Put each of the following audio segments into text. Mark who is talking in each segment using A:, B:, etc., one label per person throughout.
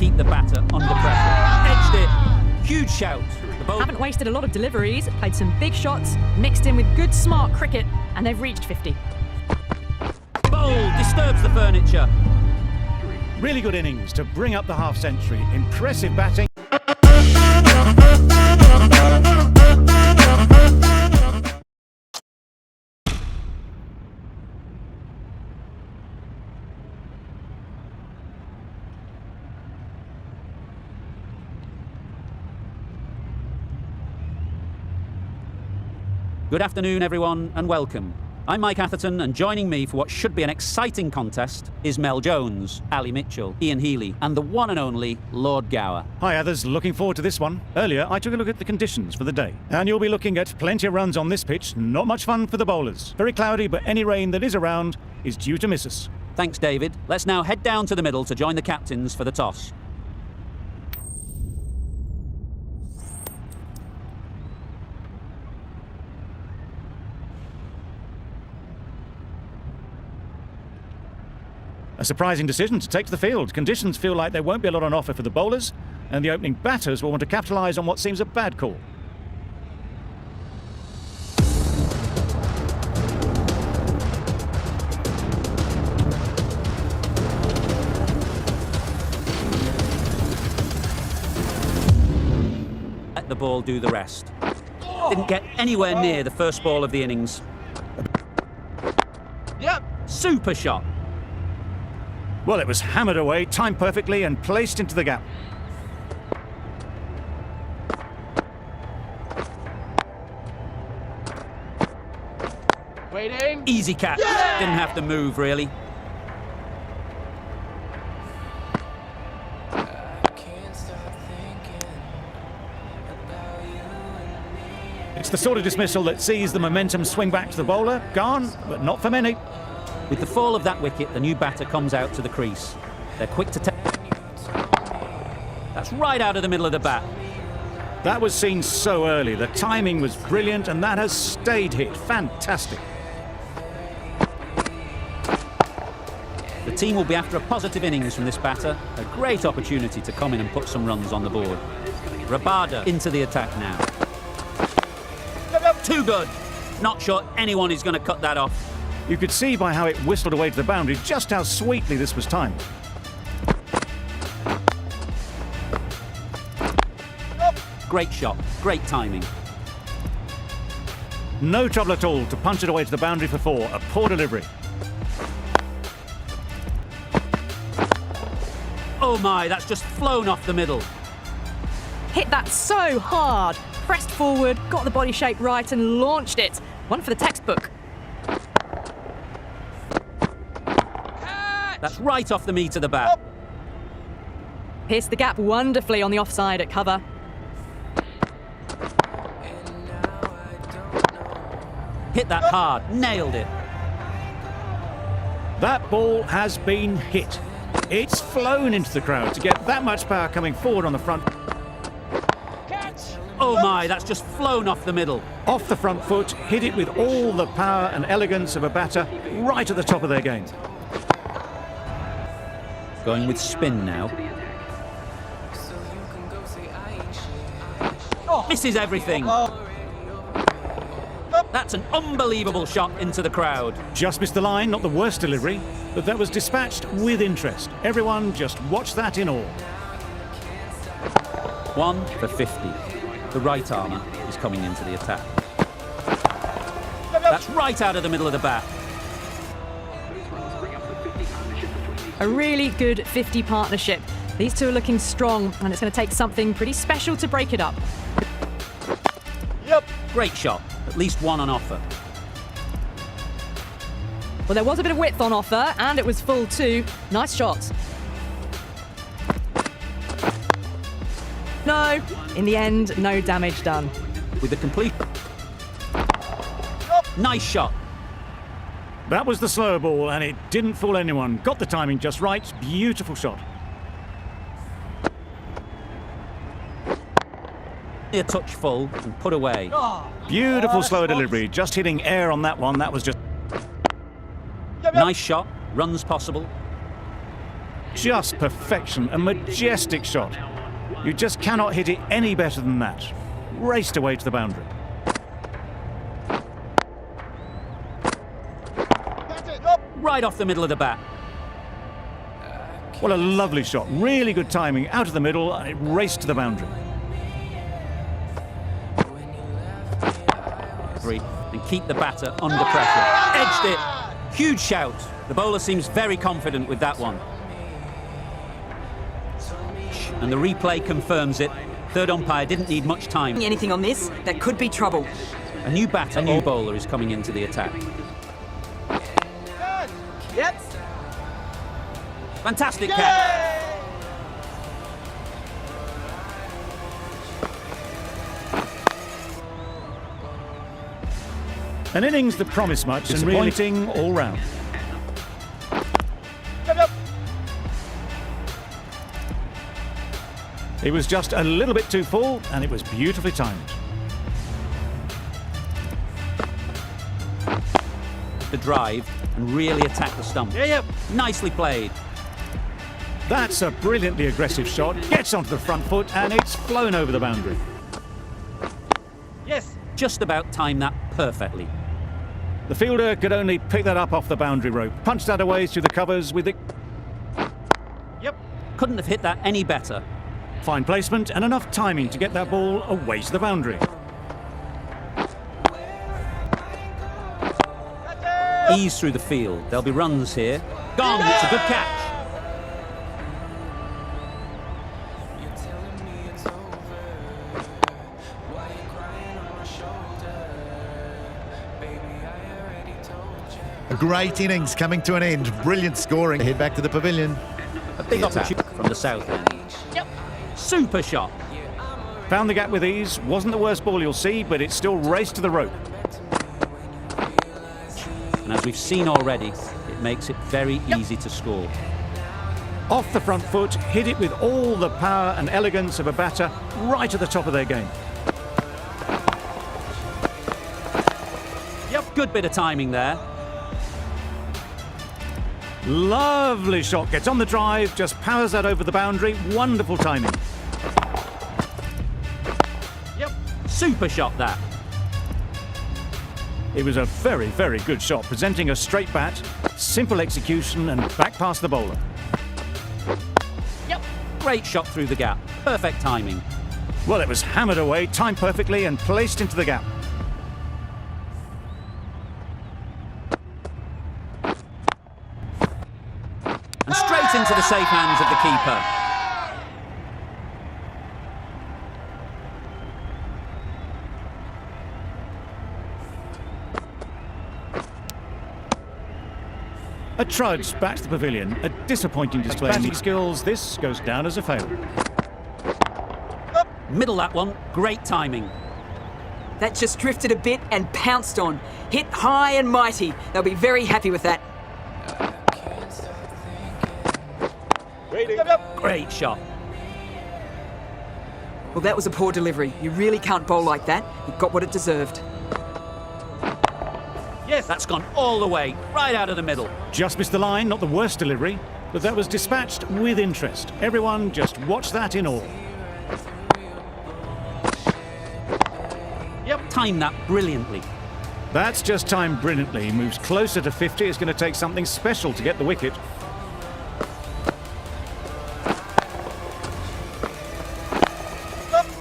A: keep the batter under pressure. Edged it. Huge shout. The bowler
B: Haven't wasted a lot of deliveries, played some big shots, mixed in with good smart cricket, and they've reached 50.
A: bowl disturbs the furniture.
C: Really good innings to bring up the half-century. Impressive batting.
A: Good afternoon, everyone, and welcome. I'm Mike Atherton, and joining me for what should be an exciting contest is Mel Jones, Ali Mitchell, Ian Healy, and the one and only Lord Gower.
C: Hi others, looking forward to this one. Earlier I took a look at the conditions for the day, and you'll be looking at plenty of runs on this pitch. Not much fun for the bowlers. Very cloudy, but any rain that is around is due to miss us.
A: Thanks, David. Let's now head down to the middle to join the captains for the toss.
C: A surprising decision to take to the field. Conditions feel like there won't be a lot on offer for the bowlers, and the opening batters will want to capitalise on what seems a bad call.
A: Let the ball do the rest. Didn't get anywhere near the first ball of the innings.
D: Yep.
A: Super shot.
C: Well, it was hammered away, timed perfectly and placed into the gap.
D: Waiting.
A: Easy catch.
D: Yeah!
A: Didn't have to move, really.
C: It's the sort of dismissal that sees the momentum swing back to the bowler. Gone, but not for many.
A: With the fall of that wicket, the new batter comes out to the crease. They're quick to take. That's right out of the middle of the bat.
C: That was seen so early. The timing was brilliant, and that has stayed hit. Fantastic.
A: The team will be after a positive innings from this batter. A great opportunity to come in and put some runs on the board. Rabada into the attack now. Too good. Not sure anyone is going to cut that off.
C: You could see by how it whistled away to the boundary just how sweetly this was timed.
A: Great shot, great timing.
C: No trouble at all to punch it away to the boundary for four. A poor delivery.
A: Oh my, that's just flown off the middle.
B: Hit that so hard, pressed forward, got the body shape right and launched it. One for the textbook.
A: That's right off the meat of the bat.
B: Pierced the gap wonderfully on the offside at cover.
A: Hit that hard, nailed it.
C: That ball has been hit. It's flown into the crowd to get that much power coming forward on the front.
A: Oh my, that's just flown off the middle.
C: Off the front foot, hit it with all the power and elegance of a batter right at the top of their game.
A: Going with spin now. Misses everything. That's an unbelievable shot into the crowd.
C: Just missed the line, not the worst delivery, but that was dispatched with interest. Everyone just watched that in awe.
A: 1 for 50. The right armour is coming into the attack. That's right out of the middle of the bat.
B: A really good 50 partnership. These two are looking strong, and it's going to take something pretty special to break it up.
D: Yep.
A: Great shot. At least one on offer.
B: Well, there was a bit of width on offer, and it was full too. Nice shot. No, in the end, no damage done.
A: With the complete... Nice shot.
C: That was the slower ball, and it didn't fool anyone. Got the timing just right. Beautiful shot.
A: A touch full and put away.
C: Beautiful slower delivery. Just hitting air on that one. That was just...
A: Nice shot. Runs possible.
C: Just perfection, a majestic shot. You just cannot hit it any better than that. Raced away to the boundary.
A: Right off the middle of the bat.
C: What a lovely shot. Really good timing. Out of the middle, and it raced to the boundary.
A: And keep the batter under pressure. Edged it. Huge shout. The bowler seems very confident with that one. And the replay confirms it. Third umpire didn't need much time.
E: Anything on this, that could be trouble.
A: A new batter, a new bowler is coming into the attack.
D: Yep.
A: Fantastic catch.
C: An innings that promised much and disappointing all round.
D: Yep.
C: It was just a little bit too full, and it was beautifully timed.
A: The drive and really attack the stump.
D: Yep.
A: Nicely played.
C: That's a brilliantly aggressive shot. Gets onto the front foot, and it's flown over the boundary.
D: Yes.
A: Just about timed that perfectly.
C: The fielder could only pick that up off the boundary rope. Punched that away through the covers with it.
D: Yep.
A: Couldn't have hit that any better.
C: Fine placement and enough timing to get that ball away to the boundary.
A: Ease through the field. There'll be runs here. Gone. It's a good catch.
F: A great innings coming to an end. Brilliant scoring. Head back to the pavilion.
A: A big opportunity from the south end. Yep. Super shot.
C: Found the gap with ease. Wasn't the worst ball you'll see, but it still raced to the rope.
A: And as we've seen already, it makes it very easy to score.
C: Off the front foot, hit it with all the power and elegance of a batter right at the top of their game.
A: Yep. Good bit of timing there.
C: Lovely shot. Gets on the drive, just powers that over the boundary. Wonderful timing.
A: Yep. Super shot that.
C: It was a very, very good shot, presenting a straight bat, simple execution, and back past the bowler.
A: Yep. Great shot through the gap. Perfect timing.
C: Well, it was hammered away, timed perfectly, and placed into the gap.
A: And straight into the safe hands of the keeper.
C: A trudge back to the pavilion. A disappointing display of batting skills. This goes down as a fail.
A: Middle that one. Great timing.
E: That just drifted a bit and pounced on. Hit high and mighty. They'll be very happy with that.
A: Great shot.
E: Well, that was a poor delivery. You really can't bowl like that. It got what it deserved.
A: Yes. That's gone all the way, right out of the middle.
C: Just missed the line, not the worst delivery, but that was dispatched with interest. Everyone just watched that in awe.
A: Yep. Timed that brilliantly.
C: That's just timed brilliantly. Moves closer to 50. It's going to take something special to get the wicket.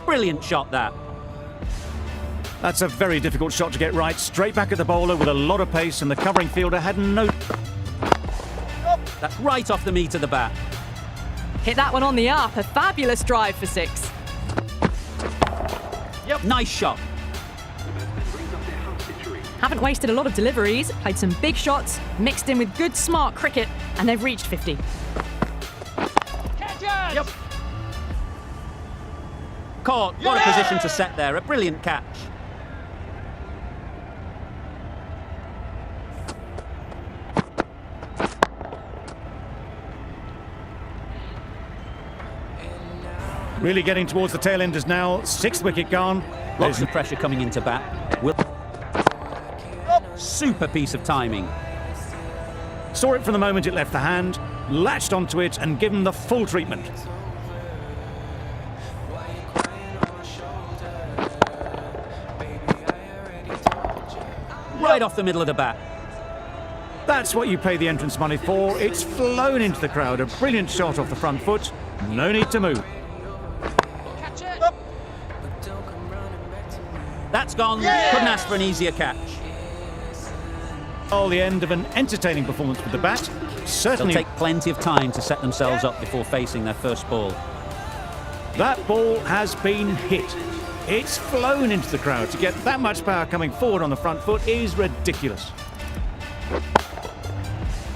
A: Brilliant shot that.
C: That's a very difficult shot to get right. Straight back at the bowler with a lot of pace, and the covering fielder had no...
A: That's right off the meat of the bat.
B: Hit that one on the up. A fabulous drive for 6.
A: Yep. Nice shot.
B: Haven't wasted a lot of deliveries, played some big shots, mixed in with good, smart cricket, and they've reached 50.
A: Yep. Caught. What a position to set there. A brilliant catch.
C: Really getting towards the tail enders now. 6th wicket gone.
A: Lots of pressure coming into bat. Super piece of timing.
C: Saw it from the moment it left the hand. latched onto it and given the full treatment.
A: Right off the middle of the bat.
C: That's what you pay the entrance money for. It's flown into the crowd. A brilliant shot off the front foot. No need to move.
A: That's gone. Couldn't ask for an easier catch.
C: Oh, the end of an entertaining performance with the bat.
A: They'll
C: Certainly.
A: take plenty of time to set themselves up before facing their first ball.
C: That ball has been hit. It's flown into the crowd. To get that much power coming forward on the front foot is ridiculous.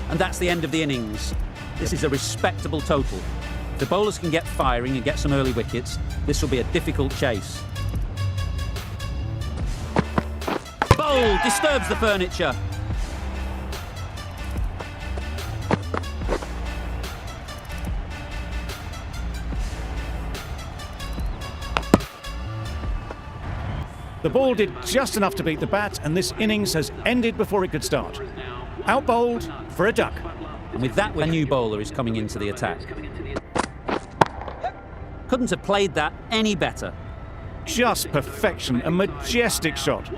A: And that's the end of the innings. This is a respectable total. If the bowlers can get firing and get some early wickets, this will be a difficult chase. Bowl disturbs the furniture.
C: The ball did just enough to beat the bat, and this innings has ended before it could start. Out bowled for a duck.
A: And with that, a new bowler is coming into the attack. Couldn't have played that any better.
C: Just perfection, a majestic shot.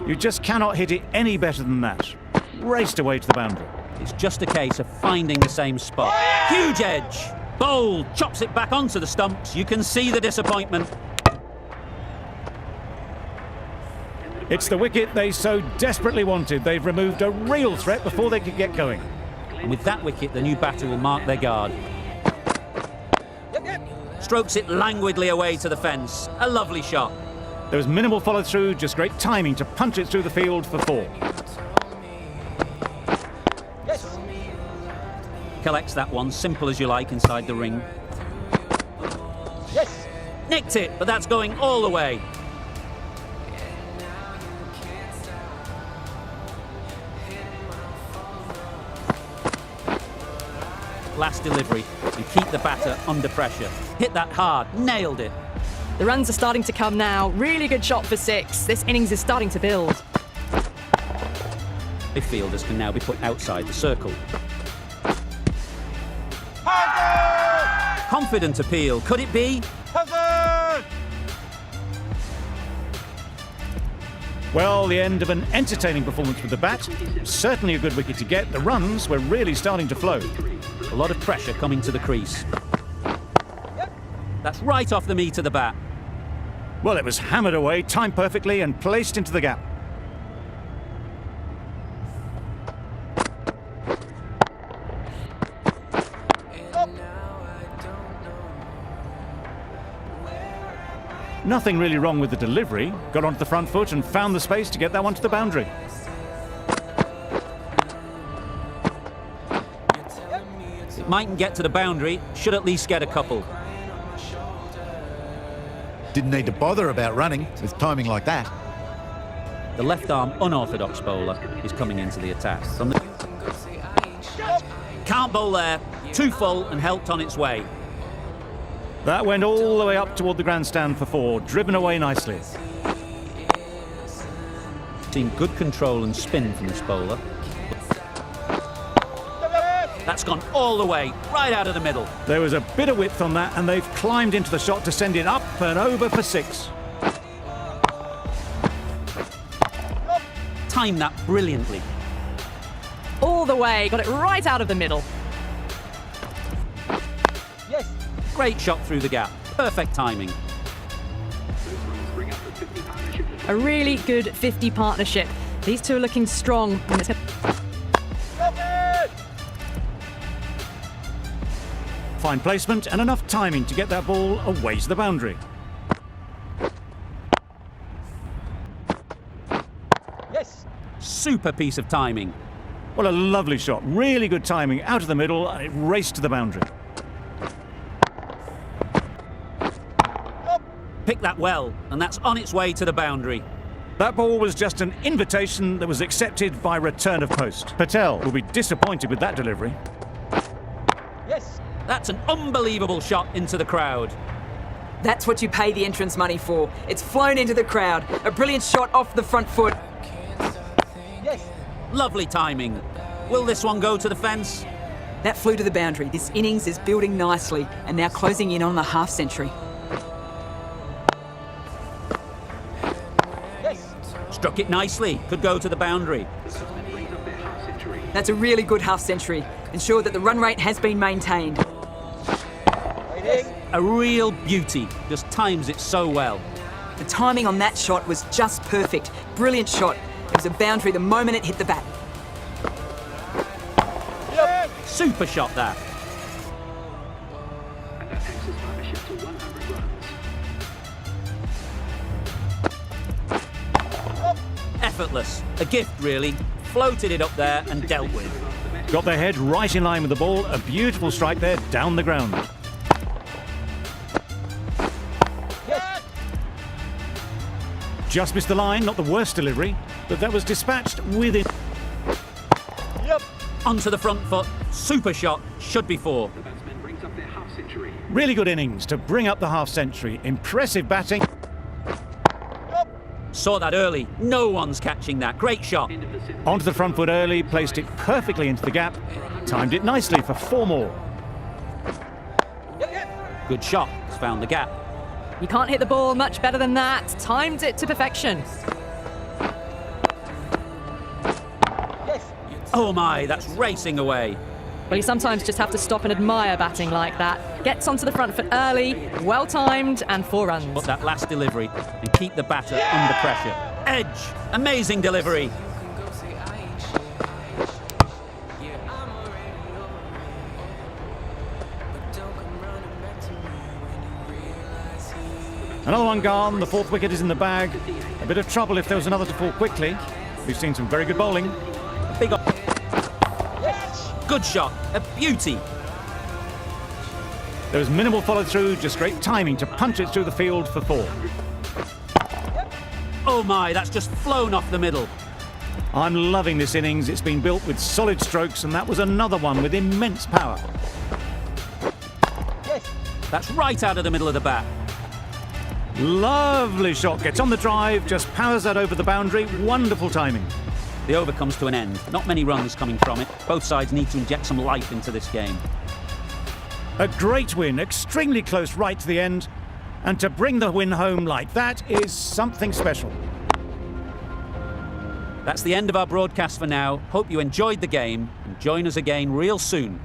C: You just cannot hit it any better than that. Raced away to the boundary.
A: It's just a case of finding the same spot. Huge edge. Bowl chops it back onto the stumps. You can see the disappointment.
C: It's the wicket they so desperately wanted. They've removed a real threat before they could get going.
A: And with that wicket, the new batter will mark their guard. Strokes it languidly away to the fence. A lovely shot.
C: There was minimal follow-through, just great timing to punch it through the field for 4.
A: Collects that one, simple as you like, inside the ring.
D: Yes.
A: Nicked it, but that's going all the way. Last delivery and keep the batter under pressure. Hit that hard, nailed it.
B: The runs are starting to come now. Really good shot for 6. This innings is starting to build.
A: The fielders can now be put outside the circle. Confident appeal, could it be?
C: Well, the end of an entertaining performance with the bat. Certainly a good wicket to get. The runs were really starting to flow.
A: A lot of pressure coming to the crease. That's right off the meat of the bat.
C: Well, it was hammered away, timed perfectly and placed into the gap. Nothing really wrong with the delivery. Got onto the front foot and found the space to get that one to the boundary.
A: It mightn't get to the boundary, should at least get a couple.
F: Didn't need to bother about running with timing like that.
A: The left-arm unorthodox bowler is coming into the attack. From the... Can't bowl there. Too full and helped on its way.
C: That went all the way up toward the grandstand for 4, driven away nicely.
A: Seen good control and spin from this bowler. That's gone all the way, right out of the middle.
C: There was a bit of width on that, and they've climbed into the shot to send it up and over for 6.
A: Timed that brilliantly.
B: All the way, got it right out of the middle.
D: Yes.
A: Great shot through the gap. Perfect timing.
B: A really good 50 partnership. These two are looking strong. And it's
C: Fine placement and enough timing to get that ball away to the boundary.
D: Yes.
A: Super piece of timing.
C: What a lovely shot. Really good timing out of the middle, and it raced to the boundary.
A: Picked that well, and that's on its way to the boundary.
C: That ball was just an invitation that was accepted by return of post. Patel will be disappointed with that delivery.
D: Yes.
A: That's an unbelievable shot into the crowd.
E: That's what you pay the entrance money for. It's flown into the crowd. A brilliant shot off the front foot.
D: Yes.
A: Lovely timing. Will this one go to the fence?
E: That flew to the boundary. This innings is building nicely and now closing in on the half century.
D: Yes.
A: Struck it nicely. Could go to the boundary.
E: That's a really good half century. Ensure that the run rate has been maintained.
D: Waiting.
A: A real beauty. Just times it so well.
E: The timing on that shot was just perfect. Brilliant shot. It was a boundary the moment it hit the bat.
D: Yep.
A: Super shot that. Effortless. A gift, really. Floated it up there and dealt with.
C: Got their head right in line with the ball. A beautiful strike there down the ground.
D: Yes.
C: Just missed the line, not the worst delivery, but that was dispatched within.
D: Yep.
A: Onto the front foot. Super shot. Should be 4.
C: Really good innings to bring up the half century. Impressive batting.
D: Yep.
A: Saw that early. No one's catching that. Great shot.
C: Onto the front foot early, placed it perfectly into the gap. Timed it nicely for 4 more.
D: Yep. Yep.
A: Good shot. It's found the gap.
B: You can't hit the ball much better than that. Timed it to perfection.
D: Yes.
A: Oh my, that's racing away.
B: Well, you sometimes just have to stop and admire batting like that. Gets onto the front foot early, well timed, and 4 runs.
A: But that last delivery and keep the batter under pressure. Edge. Amazing delivery.
C: Another one gone. The 4th wicket is in the bag. A bit of trouble if there was another to fall quickly. We've seen some very good bowling.
A: Big up. Good shot. A beauty.
C: There was minimal follow through, just great timing to punch it through the field for 4.
A: Oh my, that's just flown off the middle.
C: I'm loving this innings. It's been built with solid strokes, and that was another one with immense power.
D: Yes.
A: That's right out of the middle of the bat.
C: Lovely shot. Gets on the drive, just powers that over the boundary. Wonderful timing.
A: The over comes to an end. Not many runs coming from it. Both sides need to inject some life into this game.
C: A great win, extremely close right to the end. And to bring the win home like that is something special.
A: That's the end of our broadcast for now. Hope you enjoyed the game and join us again real soon.